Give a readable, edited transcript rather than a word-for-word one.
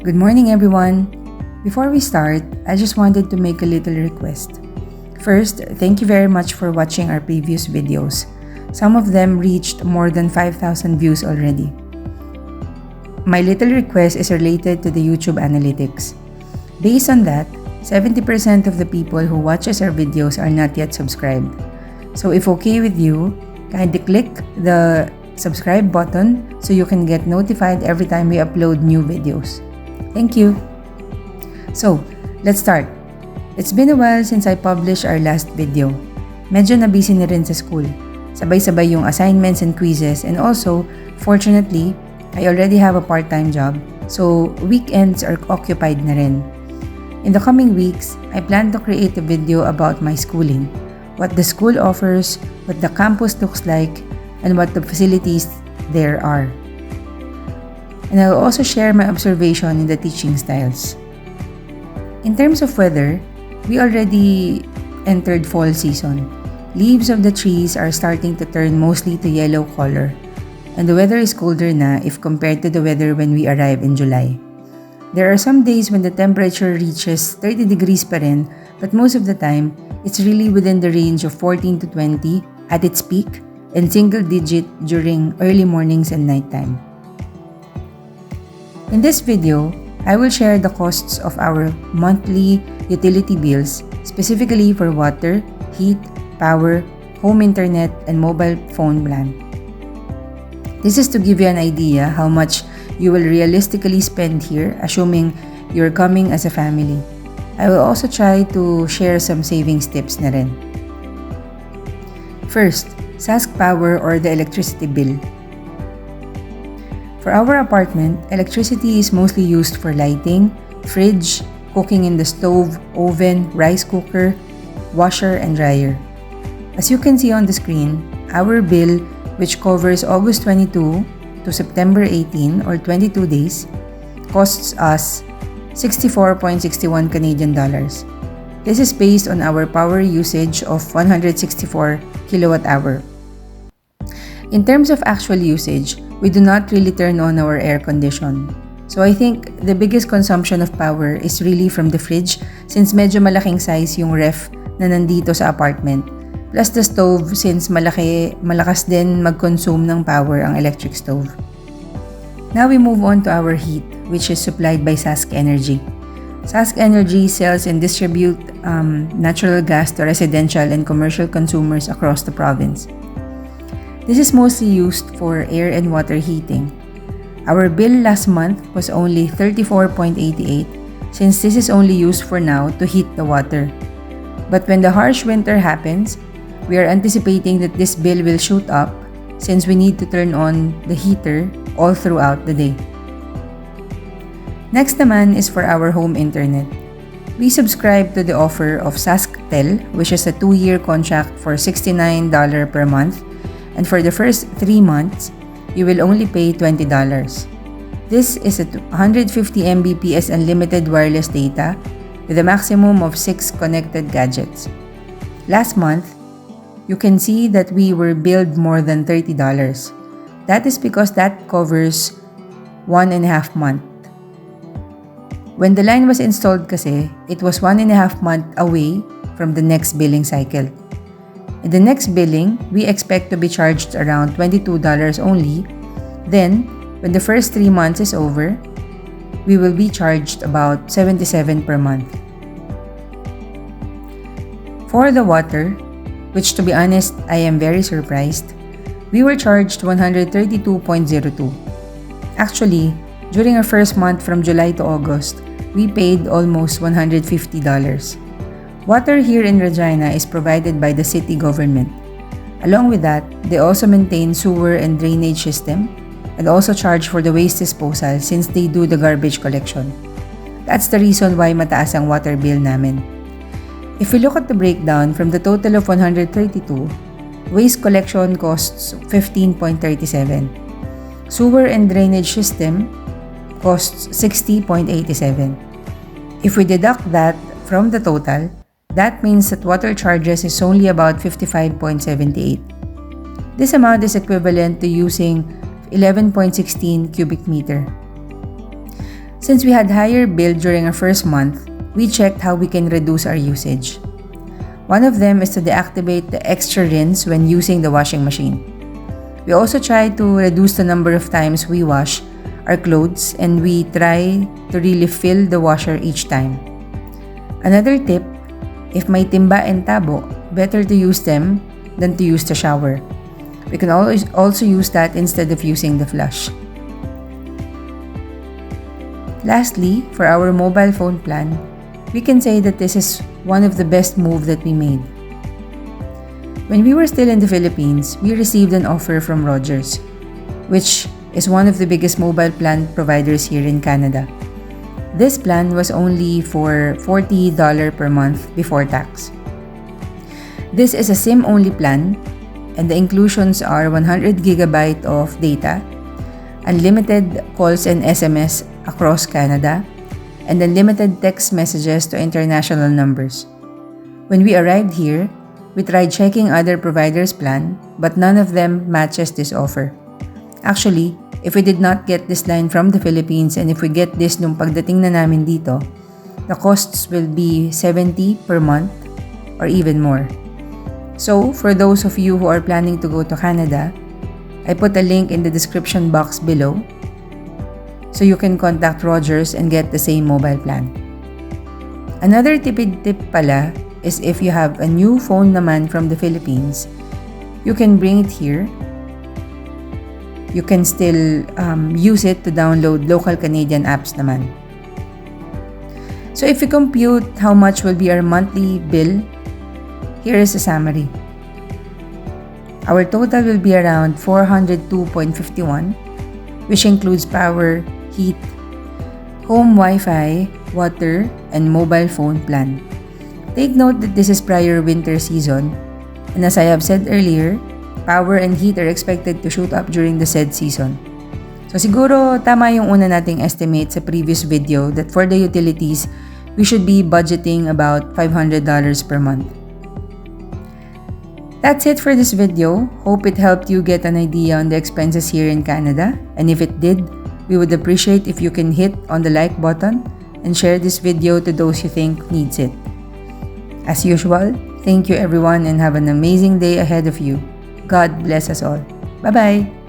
Good morning, everyone. Before we start, I just wanted to make a little request. First, thank you very much for watching our previous videos. Some of them reached more than 5,000 views already. My little request is related to the YouTube analytics. Based on that, 70% of the people who watches our videos are not yet subscribed. So if okay with you, kindly click the subscribe button so you can get notified every time we upload new videos. Thank you! So, let's start. It's been a while since I published our last video. Medyo na-busy na rin sa school. Sabay-sabay yung assignments and quizzes, and also, fortunately, I already have a part-time job, so weekends are occupied na rin. In the coming weeks, I plan to create a video about my schooling, what the school offers, what the campus looks like, and what the facilities there are. And I will also share my observation in the teaching styles. In terms of weather, we already entered fall season. Leaves of the trees are starting to turn mostly to yellow color, and the weather is colder na if compared to the weather when we arrive in July. There are some days when the temperature reaches 30 degrees pa rin, but most of the time, it's really within the range of 14 to 20 at its peak and single digit during early mornings and nighttime. In this video, I will share the costs of our monthly utility bills, specifically for water, heat, power, home internet, and mobile phone plan. This is to give you an idea how much you will realistically spend here, assuming you're coming as a family. I will also try to share some savings tips na rin. First, Sask Power or the electricity bill. For our apartment, electricity is mostly used for lighting, fridge, cooking in the stove, oven, rice cooker, washer, and dryer. As you can see on the screen, our bill, which covers August 22 to September 18 or 22 days, costs us 64.61 Canadian dollars. This is based on our power usage of 164 kilowatt hour. In terms of actual usage, we do not really turn on our air condition. So I think the biggest consumption of power is really from the fridge since medyo malaking size yung ref na nandito sa apartment. Plus the stove since malakas din mag-consume ng power ang electric stove. Now we move on to our heat, which is supplied by Sask Energy. Sask Energy sells and distribute natural gas to residential and commercial consumers across the province. This is mostly used for air and water heating. Our bill last month was only 34.88 since this is only used for now to heat the water. But when the harsh winter happens, we are anticipating that this bill will shoot up since we need to turn on the heater all throughout the day. Next naman is for our home internet. We subscribe to the offer of SaskTel, which is a 2-year contract for $69 per month, and for the first 3 months, you will only pay $20. This is a 150 Mbps unlimited wireless data with a maximum of 6 connected gadgets. Last month, you can see that we were billed more than $30. That is because that covers 1.5 month. When the line was installed kasi, it was 1.5 month away from the next billing cycle. In the next billing, we expect to be charged around $22 only. Then, when the first 3 months is over, we will be charged about $77 per month. For the water, which to be honest, I am very surprised, we were charged $132.02. Actually, during our first month from July to August, we paid almost $150. Water here in Regina is provided by the city government. Along with that, they also maintain sewer and drainage system and also charge for the waste disposal since they do the garbage collection. That's the reason why mataas ang water bill namin. If we look at the breakdown from the total of 132, waste collection costs 15.37. Sewer and drainage system costs 60.87. If we deduct that from the total, that means that water charges is only about 55.78. This amount is equivalent to using 11.16 cubic meter. Since we had higher bill during our first month, we checked how we can reduce our usage. One of them is to deactivate the extra rinse when using the washing machine. We also try to reduce the number of times we wash our clothes, and we try to really fill the washer each time. Another tip, if may timba and tabo, better to use them than to use the shower. We can always also use that instead of using the flush. Lastly, for our mobile phone plan, we can say that this is one of the best moves that we made. When we were still in the Philippines, we received an offer from Rogers, which is one of the biggest mobile plan providers here in Canada. This plan was only for $40 per month before tax. This is a SIM-only plan, and the inclusions are 100 GB of data, unlimited calls and SMS across Canada, and unlimited text messages to international numbers. When we arrived here, we tried checking other providers' plan, but none of them matches this offer. Actually, if we did not get this line from the Philippines and if we get this nung pagdating na namin dito, the costs will be $70 per month or even more. So, for those of you who are planning to go to Canada, I put a link in the description box below so you can contact Rogers and get the same mobile plan. Another tipid tip pala is if you have a new phone naman from the Philippines, you can bring it here. You can still use it to download local Canadian apps naman. So if we compute how much will be our monthly bill, here is a summary. Our total will be around $402.51, which includes power, heat, home Wi-Fi, water, and mobile phone plan. Take note that this is prior winter season, and as I have said earlier, power and heat are expected to shoot up during the said season. So siguro tama yung una nating estimate sa previous video that for the utilities, we should be budgeting about $500 per month. That's it for this video. Hope it helped you get an idea on the expenses here in Canada, and if it did, we would appreciate if you can hit on the like button and share this video to those you think needs it. As usual, thank you everyone and have an amazing day ahead of you. God bless us all. Bye-bye!